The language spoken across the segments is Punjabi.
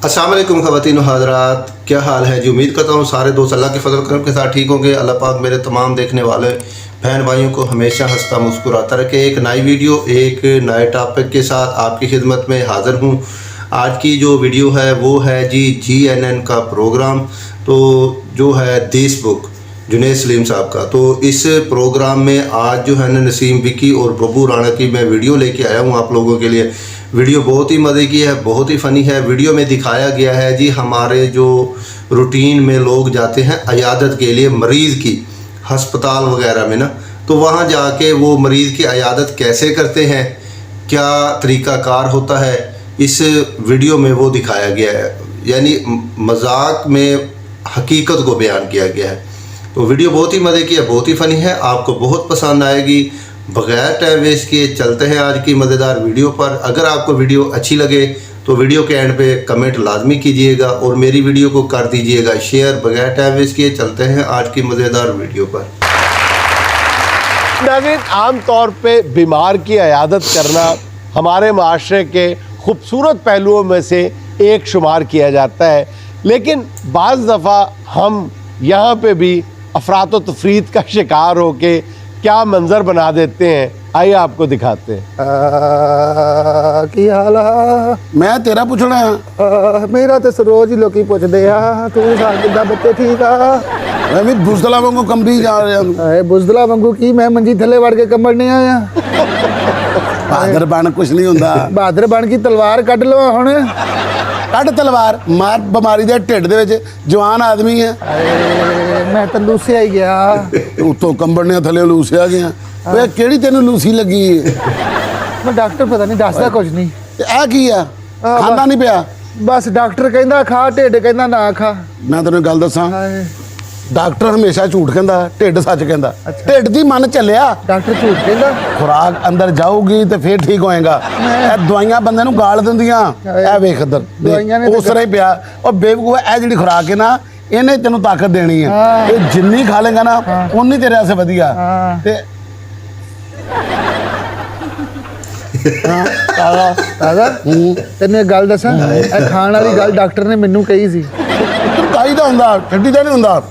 अस्सलाम वालेकुम ख़वातीन व हज़रात, क्या हाल है जी। उम्मीद करता हूँ सारे दोस्त अल्लाह के फजल करम के साथ ठीक होंगे। अल्लाह पाक मेरे तमाम देखने वाले बहन भाइयों को हमेशा हंसता मुस्कुराता रखे। एक नई वीडियो एक नए टॉपिक के साथ आपकी खिदमत में हाज़िर हूँ। आज की जो वीडियो है वो है जी GNN का प्रोग्राम, तो जो है देश बुक जुनैद सलीम साहब का। तो इस प्रोग्राम में आज जो है ना नसीम विकी और बब्बू राणा की मैं वीडियो लेके आया हूँ आप लोगों के लिए। वीडियो बहुत ही मज़े की है, बहुत ही फ़नी है। वीडियो में दिखाया गया है जी हमारे जो रूटीन में लोग जाते हैं अयादत के लिए मरीज़ की, हस्पताल वगैरह में ना, तो वहाँ जाके वो मरीज़ की अयादत कैसे करते हैं, क्या तरीक़ाकार होता है, इस वीडियो में वो दिखाया गया है। यानी मजाक में हकीकत को बयान किया गया है। तो वीडियो बहुत ही मज़े की है, बहुत ही फ़नी है, आपको बहुत पसंद आएगी। बग़ैर टाइम वेस्ट किए चलते हैं आज की मज़ेदार वीडियो पर। अगर आपको वीडियो अच्छी लगे तो वीडियो के एंड पे कमेंट लाजमी कीजिएगा और मेरी वीडियो को कर दीजिएगा शेयर। बग़ैर टाइम वेस्ट किए चलते हैं आज की मज़ेदार वीडियो पर। नाज़रीन, आम तौर पे बीमार की अयादत करना हमारे माशरे के खूबसूरत पहलुओं में से एक शुमार किया जाता है, लेकिन बाज़ दफ़ा हम यहाँ पे भी अफरात व तफरीत का शिकार होके क्या मंजर बना देते हैं। आइए आपको दिखाते हैं। की हाल आ? मैं तेरा पूछना है। मेरा तो रोज ही लोग पुछते आ तू किदा बच्चे ठीक आ? मैं भी बुजदला वांगू कंबी जा रहा बुजदला वांगू की मैं मंजी थले वड़ के कंबल नहीं आया। बहादुर बन कुछ नहीं होंदा। बहादुर बन की तलवार कट लो हुण। कट तलवार मार बीमारी दे ढिड दे विच जवान आदमी है। मैं तो लूसिया ही गया। उत्तों कंबल थले लूसिया गया। वे केड़ी तेनू लूसी लगी है? मैं डॉक्टर पता नहीं दसदा कुछ नहीं। ते आ की आ? खांदा नहीं पिया? बस डॉक्टर कहंदा खा, ढिड कहंदा ना खा। मैं तेनू गल दसां, डॉक्टर हमेशा झूठ कहंदा, ढिड सच कहंदा। ढिड दी मन चलिया, डॉक्टर झूठ कहंदा। खुराक अंदर जाऊगी तो फिर ठीक होएगा। ए दवाइयां बंदे नू गाल दिंदियां। ए वेख इधर उस तरह ही पिया और बेवकूफ ए जिहड़ी खुराक है ना, इन्हें तेनू ताकत देनी है। ये जिन्नी खा लेगा ना उन्नी तेरे वास्ते वधिया। ते तेन एक गल दसा, खाण वाली गल डॉक्टर ने मैनू कही सी। ताई दा हुंदा, ठंडी दा नहीं हुंदा।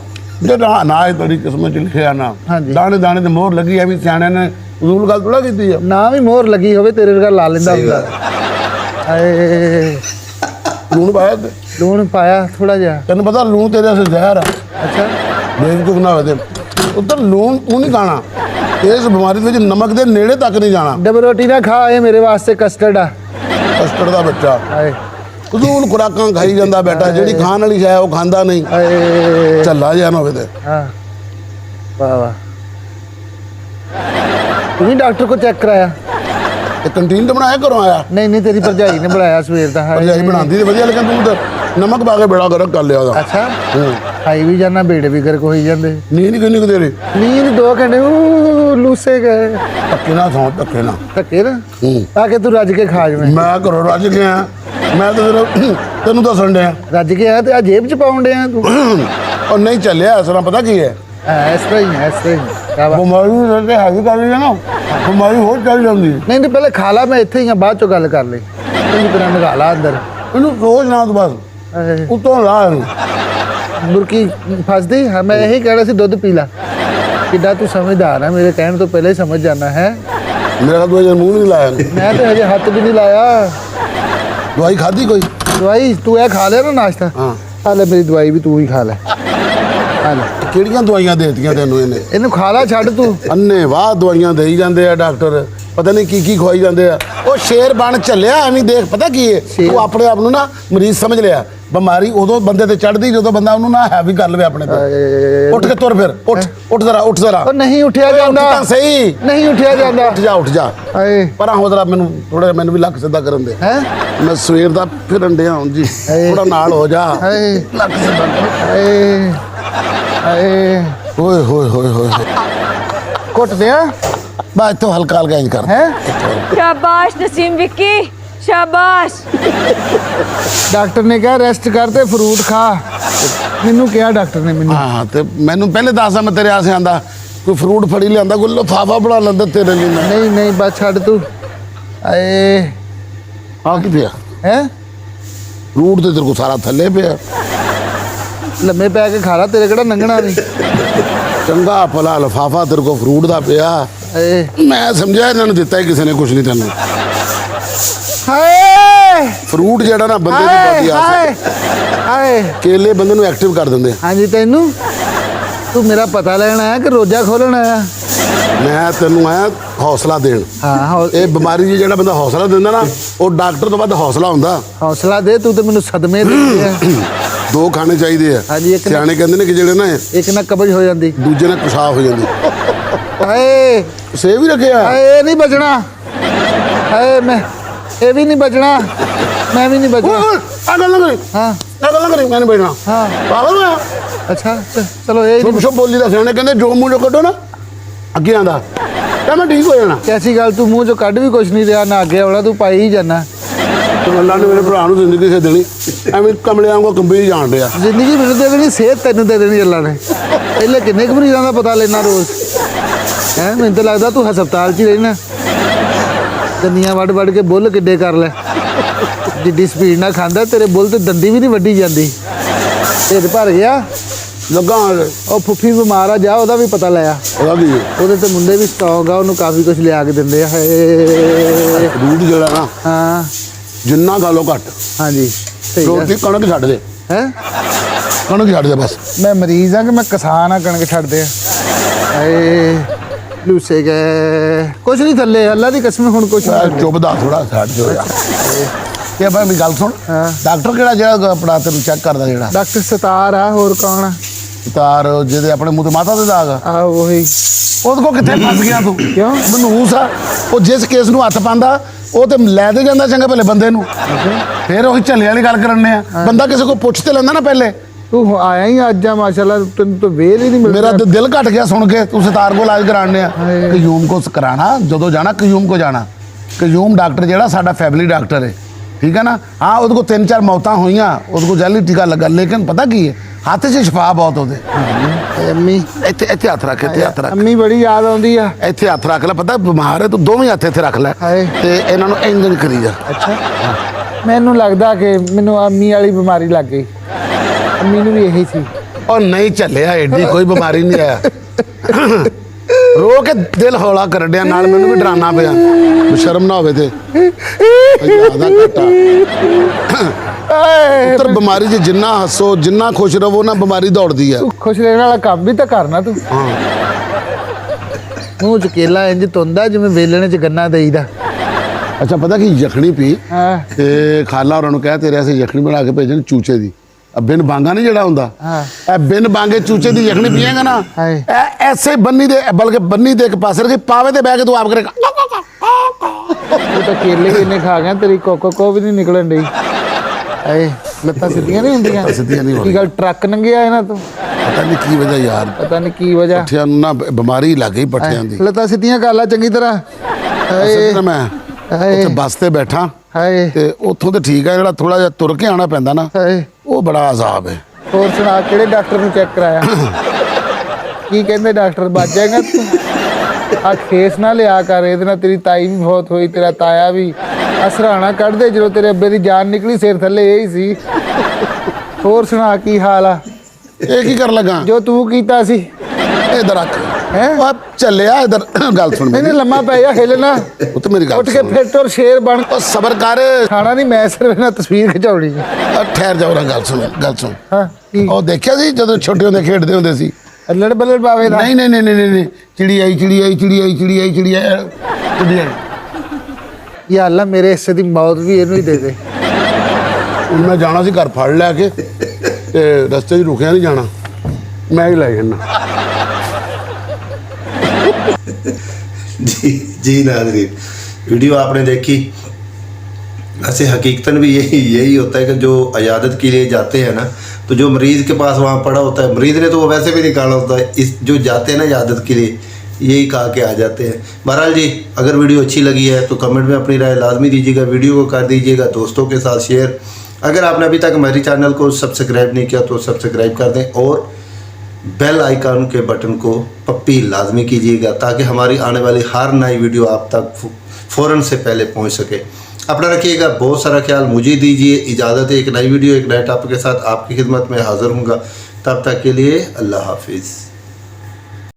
जे ना तेरी किस्मत च लिखिया ना, दाने दाने ते मोहर लगी है। भी सियाणे ने उसूल गल थोड़ा कीती है। ना भी मोहर लगी होवे तेरे वर्गा ला लेंदा हुंदा। लूण पाया? लूण पाया थोड़ा जिहा। तेन पता लूण तेरे वास्ते जहर आ। अच्छा बेवकूफ ना होवे ते उधर लूण तू नहीं खाना। इस बीमारी में नमक दे नेड़े तक नहीं जाना। डबल रोटी ना खा, ये मेरे वास्ते कस्टर्ड आ। कस्टर्ड दा बच्चा उसूल खुराकां खाई जांदा बेटा, जिहड़ी खाण वाली शै वो खांदा नहीं। झल्ला जिहा ना होवे ते। हाँ वाह वाह। तू भी डॉक्टर को चेक कराया? कंटीन तो बनाया, घरों आया? नहीं नहीं, तेरी भरजाई ने बनाया सवेर दा। भरजाई बनांदी ते वधिया, लेकिन तू तो नमक पा के बेड़ा गर्क कर लिया ओदा। अच्छा खाई भी जाना, बेड़े भी गर्क हो ही जांदे। नींद किन्नी क तेरी? नींद 2 घंटे लूसे गए। धक्के ना सौ, धक्के ना धक्के ना आके तू रज के खा जवे। मैं घरों रज गया, मैं तो सिर्फ तेनू दसन दिया। रज के आया तो आ जेब च पाउण दिया तू। और नहीं चलिया इस तरह, पता की है इस तरह ही है, इस तरह ही। बीमारी हैवी कर ली ना, बीमारी हो चल जाती। नहीं नहीं, पहले खा ला, मैं इत्थे ही बाद चो गल कर ले। चंगी तरह नगा ला अंदर। इनू सोच ना तू बस उतों ला। मुर्गी फसदी। हाँ मैं यही कह रहा सी, दुध पी ला। किड्डा तू समझदार है, मेरे कहने तो पहले ही समझ जाना है। मेरा तो अजे मुंह नहीं लाया। मैं तो अजे हाथ भी नहीं लाया। दवाई खाधी कोई? दवाई तू ए खा ले ना नाश्ता। हाँ खा ले, मेरी दवाई भी तू ही खा ले। खा ले। ਕਿਹੜੀਆਂ ਦਵਾਈਆਂ ਦੇਤੀਆਂ ਤੈਨੂੰ ਇਹਨੇ? ਇਹਨੂੰ ਖਾ ਲਾ, ਛੱਡ ਤੂੰ। ਅੰਨੇ ਵਾਹ ਦਵਾਈਆਂ ਦੇਈ ਜਾਂਦੇ ਆ ਡਾਕਟਰ, ਪਤਾ ਨਹੀਂ ਕੀ ਖਵਾਈ ਜਾਂਦੇ ਆ। ਉਹ ਸ਼ੇਰ ਬਣ ਚੱਲਿਆ ਐਵੇਂ। ਦੇਖ ਪਤਾ ਕੀ ਹੈ, ਤੂੰ ਆਪਣੇ ਆਪ ਨੂੰ ਨਾ ਮਰੀਜ਼ ਸਮਝ ਲਿਆ। ਬਿਮਾਰੀ ਉਦੋਂ ਬੰਦੇ ਤੇ ਚੜਦੀ ਜਦੋਂ ਬੰਦਾ ਉਹਨੂੰ ਨਾ ਹੈਵੀ ਕਰ ਲਵੇ ਆਪਣੇ ਤੇ। ਉੱਠ ਕੇ ਤੁਰ ਫਿਰ, ਉੱਠ ਜ਼ਰਾ, ਉੱਠ ਜ਼ਰਾ। ਉਹ ਨਹੀਂ ਉੱਠਿਆ ਜਾਂਦਾ। ਤਾਂ ਸਹੀ ਨਹੀਂ ਉੱਠਿਆ ਜਾਂਦਾ। ਉੱਠ ਜਾ, ਉੱਠ ਜਾ। ਹਾਏ ਪਰਾਂ ਹੋ ਜ਼ਰਾ, ਮੈਨੂੰ ਥੋੜਾ, ਮੈਨੂੰ ਵੀ ਲੱਕ ਸਿੱਧਾ ਕਰਨ ਦੇ। ਹੈ ਮੈਂ ਸਵੇਰ ਦਾ ਫਿਰਨ ਡਿਆ ਹੁਣ ਜੀ, ਥੋੜਾ ਨਾਲ ਹੋ ਜਾ। ਹਾਏ ਲੱਕ ਸਿੱਧਾ ਕਰ। ਹਾਏ ਹਾਏ ਓਏ ਹੋਏ ਹੋਏ ਹੋਏ। ਕੁੱਟ ਦਿਆਂ ਬਸ ਇੱਥੋਂ ਹਲਕਾ ਹਲਕਾ ਇੰਜ ਕਰ। ਹੈ शाबाश नसीम विक्की, शाबाश। डॉक्टर ने कहा रेस्ट कर ते फ्रूट खा। मैनू क्या डॉक्टर ने मैनू। हाँ तो मैनू पहले दस मैं तेरे आसे आंदा कोई फ्रूट फड़ी लिया, कोई लिफाफा बना लेंदा तेरे लिए। नहीं नहीं बस छड़ तू। आए आ की पिया है ਫਰੂਟ ਤੇ ਤੇਰੇ ਕੋਲ ਸਾਰਾ ਥੱਲੇ ਪਿਆ। ਲੰਮੇ ਪੈ ਕੇ ਖਾ ਲਾ, ਤੇਰੇ ਕਿਹੜਾ ਲੰਘਣਾ ਨਹੀਂ। ਚੰਗਾ ਭਲਾ ਲਿਫਾਫਾ ਤੇਰੇ ਕੋਲ ਫਰੂਟ ਦਾ ਪਿਆ। ਏ ਮੈਂ ਸਮਝਿਆ ਇਹਨਾਂ ਨੂੰ ਦਿੱਤਾ ਹੀ ਕਿਸੇ ਨੇ ਕੁਝ ਨਹੀਂ ਤੈਨੂੰ। ਹਾਏ ਫਰੂਟ ਜਿਹੜਾ ਨਾ ਬੰਦੇ ਦੀ ਹਾਏ ਬਾਡੀ ਆ ਹਾਏ ਹਾਏ। ਕੇਲੇ ਬੰਦੇ ਨੂੰ ਐਕਟਿਵ ਕਰ ਦਿੰਦੇ ਆ। ਹਾਂਜੀ, ਤੈਨੂੰ ਤੂੰ ਮੇਰਾ ਪਤਾ ਲੈਣ ਆਇਆ ਕਿ ਰੋਜ਼ਾ ਖੋਲਣ ਆਇਆ? ਮੈਂ ਤੈਨੂੰ ਆਇਆ ਹੌਸਲਾ ਦੇਣ। ਹਾਂ, ਇਹ ਬਿਮਾਰੀ 'ਚ ਜਿਹੜਾ ਬੰਦਾ ਹੌਸਲਾ ਦਿੰਦਾ ਨਾ, ਉਹ ਡਾਕਟਰ ਤੋਂ ਵੱਧ ਹੌਸਲਾ ਹੁੰਦਾ। ਹੌਸਲਾ ਦੇ, ਤੂੰ ਤੇ ਮੈਨੂੰ ਸਦਮੇ ਦੇ ਆ। 2 ਖਾਣੇ ਚਾਹੀਦੇ ਆ। ਹਾਂਜੀ, ਇੱਕ ਨਾ- ਸਿਆਣੇ ਕਹਿੰਦੇ ਨੇ ਕਿ ਜਿਹੜੇ ਨਾ ਇੱਕ ਨਾ ਕਬਜ਼ ਹੋ ਜਾਂਦੀ। ਦੂਜੇ ਨਾਲ ਪਿਸ਼ਾਬ ਹੋ ਜਾਂਦੀ। ਹਾਏ ਸੇਬ ਵੀ ਰੱਖਿਆ। ਹਾਏ, ਇਹ ਨਹੀਂ ਬਚਣਾ। ਹਾਏ ਮੈਂ ਇਹ ਵੀ ਨਹੀਂ ਬਚਣਾ, ਮੈਂ ਵੀ ਨਹੀਂ ਬਚਣਾ। ਆ ਗੱਲ ਨਾ ਕਰੀ, ਹਾਂ ਆ ਗੱਲ ਨਾ ਕਰੀ, ਮੈਂ ਨਹੀਂ ਬੈਠਣਾ। ਹਾਂ ਪਾਗਲ ਮੈਂ ਅੱਛਾ ਚਲੋ, ਇਹ ਸ਼ੁਭ ਸ਼ੁਭ ਬੋਲੀ ਦਾ ਸਿਆਣੇ ਕਹਿੰਦੇ ਜੋ ਮੂੰਹ ਚੋਂ ਕੱਢੋ ਨਾ ਅੱਗੇ ਆਂਦਾ ਤਾਂ ਮੈਂ ਠੀਕ ਹੋ ਜਾਣਾ। ਕੈਸੀ ਗੱਲ, ਤੂੰ ਮੂੰਹ ਚੋਂ ਕੱਢ ਵੀ ਕੁਛ ਨਹੀਂ ਰਿਹਾ, ਨਾ ਅੱਗੇ ਆਉਣਾ, ਤੂੰ ਪਾਈ ਹੀ ਜਾਣਾ। ਤੇ ਅੱਲਾ ਨੇ ਮੇਰੇ ਭਰਾ ਨੂੰ ਜ਼ਿੰਦਗੀ ਸੇ ਦੇਣੀ, ਐਵੇਂ ਕਮਲੇ ਵਾਂਗੂ ਕੰਬੀ ਜਾਣ ਡਿਆ। ਜ਼ਿੰਦਗੀ ਮੈਨੂੰ ਦੇ ਦੇਣੀ, ਸਿਹਤ ਤੈਨੂੰ ਦੇ ਦੇਣੀ ਅੱਲਾ ਨੇ। ਪਹਿਲੇ ਕਿੰਨੇ ਕੁ ਮਰੀਜ਼ਾਂ ਦਾ ਪਤਾ ਲੈਣਾ ਰੋਜ਼ ਹੈ? ਮੈਨੂੰ ਤਾਂ ਲੱਗਦਾ ਤੂੰ ਹਸਪਤਾਲ 'ਚ ਹੀ ਰਹਿਣਾ। ਦੰਦੀਆਂ ਵੱਢ ਕੇ ਬੁੱਲ ਕਿੱਡੇ ਕਰ ਲੈ। ਜਿੱਡੀ ਸਪੀਡ ਨਾਲ ਖਾਂਦਾ, ਤੇਰੇ ਬੁੱਲ ਤੇ ਦੰਦੀ ਵੀ ਨਹੀਂ ਵੱਢੀ ਜਾਂਦੀ। ਢਿੱਡ ਭਰ ਗਿਆ। ਲੱਗਾ ਉਹ ਫੁੱਫੀ ਬਿਮਾਰ ਆ, ਜਾ ਉਹਦਾ ਵੀ ਪਤਾ ਲਿਆ। ਉਹਦਾ ਕੀ ਉਹਦੇ ਤੇ ਮੁੰਡੇ ਵੀ ਸਟਰੋਂਗ ਆ, ਉਹਨੂੰ ਕਾਫੀ ਕੁਝ ਲਿਆ ਕੇ ਦਿੰਦੇ ਆ। ਹਾਏ ਰੂਟ ਜਿਹੜਾ ਨਾ ਹਾਂ ਜਿੰਨਾ ਗਾਲੋ ਘੱਟ, ਹਾਂਜੀ ਸਹੀ ਰੋਟੀ ਕਣਕ ਛੱਡ ਦੇ, ਹੈ। ਕਣਕ ਛੱਡ ਦੇ ਬਸ। ਮੈਂ ਮਰੀਜ਼ ਆ ਕਿ ਮੈਂ ਕਿਸਾਨ ਆ, ਕਣਕ ਛੱਡਦੇ ਆ। ਹਾਏ ਲੂਸੇ ਗਏ, ਕੁਛ ਨਹੀਂ ਥੱਲੇ, ਅੱਲਾ ਦੀ ਕਸਮ, ਹੁਣ ਕੁਛ ਨਹੀਂ। ਚੁੱਪਦਾ ਥੋੜਾ ਛੱਡ ਜੋ ਤੇ ਆਪਾਂ ਵੀ ਗੱਲ ਸੁਣ। ਹਾਂ। ਡਾਕਟਰ ਕਿਹੜਾ ਜਿਹੜਾ ਆਪਣਾ ਤੈਨੂੰ ਚੈੱਕ ਕਰਦਾ, ਜਿਹੜਾ ਡਾਕਟਰ ਸਤਾਰ ਆ, ਹੋਰ ਕੌਣ ਆ? ਤਾਰ ਜਿਹਦੇ ਆਪਣੇ ਮੂੰਹ ਤੇ ਮਾਤਾ ਦੇ ਦਾਗ ਆ, ਆ ਉਹੀ। ਉਹਦੇ ਕੋਲ ਕਿੱਥੇ ਫਸ ਗਿਆ ਤੂੰ? ਕਿਉਂ? ਮਨੂਸ ਆ ਉਹ, ਜਿਸ ਕੇਸ ਨੂੰ ਹੱਥ ਪਾਉਂਦਾ ਉਹ ਤੇ ਲੈ ਤੇ ਜਾਂਦਾ ਚੰਗੇ ਭਲੇ ਬੰਦੇ ਨੂੰ। ਫਿਰ ਉਹੀ ਝੱਲੇ ਵਾਲੀ ਗੱਲ ਕਰਨੇ ਆ। ਬੰਦਾ ਕਿਸੇ ਕੋਲ ਪੁੱਛ ਤੇ ਲੈਂਦਾ ਨਾ ਪਹਿਲੇ। ਤੂੰ ਆਇਆ ਹੀ ਅੱਜ ਆ, ਮਾਸ਼ਾਅੱਲਾ, ਤੈਨੂੰ ਤਾਂ ਵੇਲ ਹੀ ਨਹੀਂ ਮਿਲਦਾ। ਮੇਰਾ ਤੇ ਦਿਲ ਘਟ ਗਿਆ ਸੁਣ ਕੇ ਤੂੰ ਸਿਤਾਰ ਕੋਲ ਇਲਾਜ ਕਰਾਣੇ ਆ। ਹਾਏ। ਕਯੂਮ ਕੋ ਕਰਾਣਾ, ਜਦੋਂ ਜਾਣਾ ਕਯੂਮ ਕੋ ਜਾਣਾ। ਕਯੂਮ ਡਾਕਟਰ ਜਿਹੜਾ ਸਾਡਾ ਫੈਮਿਲੀ ਡਾਕਟਰ ਹੈ, ਠੀਕ ਹੈ ਨਾ। ਹਾਂ, ਉਹਦੇ ਕੋਲ 3-4 ਮੌਤਾਂ ਹੋਈਆਂ, ਉਹਦੇ ਕੋਲ ਜੈਲੀ ਟੀਕਾ ਲੱਗਾ, ਲੇਕਿਨ ਪਤਾ ਕੀ ਹੈ, ਹੱਥ 'ਚ ਸ਼ਫਾ ਬਹੁਤ ਉਹਦੇ। ਅੰਮੀ, ਇੱਥੇ ਇੱਥੇ ਹੱਥ ਰੱਖ, ਇੱਥੇ ਹੱਥ ਰੱਖ, ਅੰਮੀ ਬੜੀ ਯਾਦ ਆਉਂਦੀ ਆ। ਇੱਥੇ ਹੱਥ ਰੱਖ ਲੈ। ਪਤਾ ਬਿਮਾਰ ਹੈ ਤੂੰ, ਦੋਵੇਂ ਹੱਥ ਇੱਥੇ ਰੱਖ ਲੈ ਹਾਏ। ਤੇ ਇਹਨਾਂ ਨੂੰ ਇੰਜ ਕਰੀ ਜਾ। ਅੱਛਾ, ਮੈਨੂੰ ਲੱਗਦਾ ਕਿ ਮੈਨੂੰ ਅੰਮੀ ਵਾਲੀ ਬਿਮਾਰੀ ਲੱਗ ਗਈ। ਅੰਮੀ ਨੂੰ ਵੀ ਇਹੀ ਸੀ। ਉਹ ਨਹੀਂ ਚੱਲਿਆ, ਐਡੀ ਕੋਈ ਬਿਮਾਰੀ ਨਹੀਂ ਆਇਆ। ਰੋ ਕੇ ਦਿਲ ਹੌਲਾ ਕਰ ਡਿਆ, ਨਾਲ ਮੈਨੂੰ ਵੀ ਡਰਾਨਾ ਪਿਆ, ਸ਼ਰਮ ਨਾ ਹੋਵੇ ਤੇ ਜ਼ਿਆਦਾ ਘਟਾ। ਪੁੱਤਰ ਬਿਮਾਰੀ 'ਚ ਜਿੰਨਾ ਹੱਸੋ, ਜਿੰਨਾ ਖੁਸ਼ ਰਹੋ ਨਾ, ਬਿਮਾਰੀ ਦੌੜਦੀ ਹੈ। ਤੂੰ ਖੁਸ਼ ਰਹਿਣ ਵਾਲਾ ਕੰਮ ਵੀ ਤਾਂ ਕਰਨਾ ਤੂੰ। ਮੂੰਹ ਚ ਕੇਲਾ ਇੰਜ ਤੁੰਦਾ ਜਿਵੇਂ ਵੇਲਣੇ ਚ ਗੰਨਾ ਦੇਈਦਾ। ਅੱਛਾ, ਪਤਾ ਕੀ, ਯਖਣੀ ਪੀ ਹਾਂ ਤੇ ਖਾਲਾ ਹੋਰਾਂ ਨੂੰ ਕਹਿ ਤੇਰੇ ਅਸੀਂ ਯਖਣੀ ਬਣਾ ਕੇ ਭੇਜਣ, ਚੂਚੇ ਦੀ। ਬਿਨ ਬਾਂਗਾ ਨਹੀਂ ਜਿਹੜਾ ਹੁੰਦਾ, ਹਾਂ। ਇਹ ਬਿਨ ਬਾਂਗੇ ਚੂਚੇ ਦੀ ਯਖਣੀ ਪੀਏਗਾ ਨਾ, ਹਾਏ। ਇਹ ਐਸੇ ਬੰਨੀ ਦੇ, ਬਲਕਿ ਬੰਨੀ ਦੇ ਇੱਕ ਪਾਸੇ ਰੱਖੀ, ਪਾਵੇ ਤੇ ਬਹਿ ਕੇ ਤੂੰ ਆਪ ਕਰੇਗਾ। ਤੂੰ ਤਾਂ ਕੇਲੇ ਕਿੰਨੇ ਖਾ ਗਿਆ, ਤੇਰੀ ਕੋਕੋ ਵੀ ਨਹੀਂ ਨਿਕਲਣ ਡਈ। ਹਾਏ, ਲੱਤਾਂ ਸਿੱਧੀਆਂ ਨਹੀਂ ਹੁੰਦੀਆਂ। ਸਿੱਧੀਆਂ ਨਹੀਂ ਕੀ ਗੱਲ, ਟਰੱਕ ਲੰਘਿਆ ਇਹਨਾਂ ਤੋਂ? ਪਤਾ ਨਹੀਂ ਕੀ ਵਜ੍ਹਾ ਯਾਰ, ਪਤਾ ਨਹੀਂ ਕੀ ਵਜ੍ਹਾ। ਪੱਠਿਆਂ ਨੂੰ ਨਾ ਬਿਮਾਰੀ ਲੱਗ ਗਈ ਪੱਠਿਆਂ ਦੀ। ਲੱਤਾਂ ਸਿੱਧੀਆਂ ਕਰ ਲਾ ਚੰਗੀ ਤਰ੍ਹਾਂ। ਹਾਏ ਅਸਲ 'ਚ ਨਾ ਮੈਂ ਹਾਏ ਉੱਥੇ ਬੱਸ ਤੇ ਬੈਠਾ ਹਾਏ ਤੇ ਉੱਥੋਂ ਤੇ ਠੀਕ ਹੈ, ਜਿਹੜਾ ਥੋੜਾ ਜਿਹਾ ਤੁਰ ਕੇ ਆਉਣਾ ਪੈਂਦਾ ਨਾ, ਹਾਏ। ਉਹ ਬੜਾ ਅਜ਼ਾਬ ਹੈ। ਹੋਰ ਸੁਣਾ, ਕਿਹੜੇ ਡਾਕਟਰ ਨੂੰ ਚੈੱਕ ਕਰਾਇਆ? ਕੀ ਕਹਿੰਦੇ ਡਾਕਟਰ? ਬਚ ਜਾਏਗਾ ਤੂੰ? ਆ ਖੇਸ ਨਾ ਲਿਆ ਕਰ, ਇਹਦੇ ਨਾਲ ਤੇਰੀ ਤਾਈ ਵੀ ਬਹੁਤ ਹੋਈ, ਤੇਰਾ ਤਾਇਆ ਵੀ। ਅਸਰਾਣਾ ਕੱਢ ਦੇ, ਜਦੋਂ ਤੇਰੇ ਅੱਬੇ ਦੀ ਜਾਨ ਨਿਕਲੀ ਸਿਰ ਥੱਲੇ ਇਹ ਹੀ ਸੀ। ਹੋਰ ਸੁਣਾ, ਕੀ ਹਾਲ ਆ? ਇਹ ਕੀ ਕਰਨ ਲੱਗਾ? ਜੋ ਤੂੰ ਕੀਤਾ ਸੀ। ਇਧਰ ਰੱਖ ਹੈਂ? ਉਹ ਚੱਲਿਆ ਇਧਰ, ਗੱਲ ਸੁਣ ਨਹੀਂ ਮੇਰੀ। ਲੰਮਾ ਪੈ ਜਾ, ਹਿੱਲਣਾ। ਉਹ ਤੇ ਮੇਰੀ ਗੱਲ ਉੱਠ ਕੇ ਸੁਣ। ਫਿਰ ਤੁਰ, ਸ਼ੇਰ ਬਣ। ਉਹ ਸਬਰ ਕਰ, ਖਾਣਾ ਨਹੀਂ, ਮੈਂ ਸਿਰਫ ਇਹਨਾਂ ਤਸਵੀਰ ਖਿਚਾਉਣੀ ਹੈ। ਠਹਿਰ ਜਾ, ਉਹਨਾਂ ਗੱਲ ਸੁਣ, ਗੱਲ ਸੁਣ। ਹਾਂ ਕੀ? ਉਹ ਦੇਖਿਆ ਸੀ ਜਦੋਂ ਛੋਟੇ ਹੁੰਦੇ ਖੇਡਦੇ ਹੁੰਦੇ ਸੀ? ਅੱਲੜ ਬੱਲੜ ਬਾਵੇ ਦਾ। ਨਹੀਂ ਨਹੀਂ ਨਹੀਂ ਨਹੀਂ ਨਹੀਂ, ਚਿੜੀ ਆਈ, ਚਿੜੀ ਆਈ, ਚਿੜੀ ਆਈ, ਚਿੜੀ ਆਈ, ਚਿੜੀ ਆਈ, ਚਿੜੀ ਆਈ। ਯਾ ਅੱਲਾ, ਮੇਰੇ ਹਿੱਸੇ ਦੀ ਮੌਤ ਵੀ ਇਹਨੂੰ ਹੀ ਦੇ ਦੇ। ਹੁਣ ਮੈਂ ਜਾਣਾ ਸੀ ਘਰ, ਫੜ ਲੈ ਕੇ ਤੇ ਰਸਤੇ 'ਚ ਰੁਕਿਆ ਨਹੀਂ ਜਾਣਾ, ਮੈਂ ਹੀ ਲੈ ਜਾਣਾ। जी नाज़रीन, वीडियो आपने देखी। ऐसे हकीकतन भी यही होता है कि जो इजाज़त के लिए जाते हैं ना, तो जो मरीज़ के पास वहाँ पड़ा होता है, मरीज़ ने तो वो वैसे भी निकाला होता है, इस जो जाते हैं ना इजाज़त के लिए, यही कहा के आ जाते हैं। बहरहाल जी, अगर वीडियो अच्छी लगी है तो कमेंट में अपनी राय लाजमी दीजिएगा, वीडियो को कर दीजिएगा दोस्तों के साथ शेयर। अगर आपने अभी तक हमारे चैनल को सब्सक्राइब नहीं किया तो सब्सक्राइब कर दें और बेल आइकन के बटन को पप्पी लाजमी कीजिएगा, ताकि हमारी आने वाली हर नई वीडियो आप तक फ़ौरन से पहले पहुंच सके। अपना रखिएगा बहुत सारा ख्याल, मुझे दीजिए इजाज़त है। एक नई वीडियो एक नए टॉपिक के साथ आपकी खिदमत में हाज़िर हूँगा। तब तक के लिए अल्लाह हाफिज़।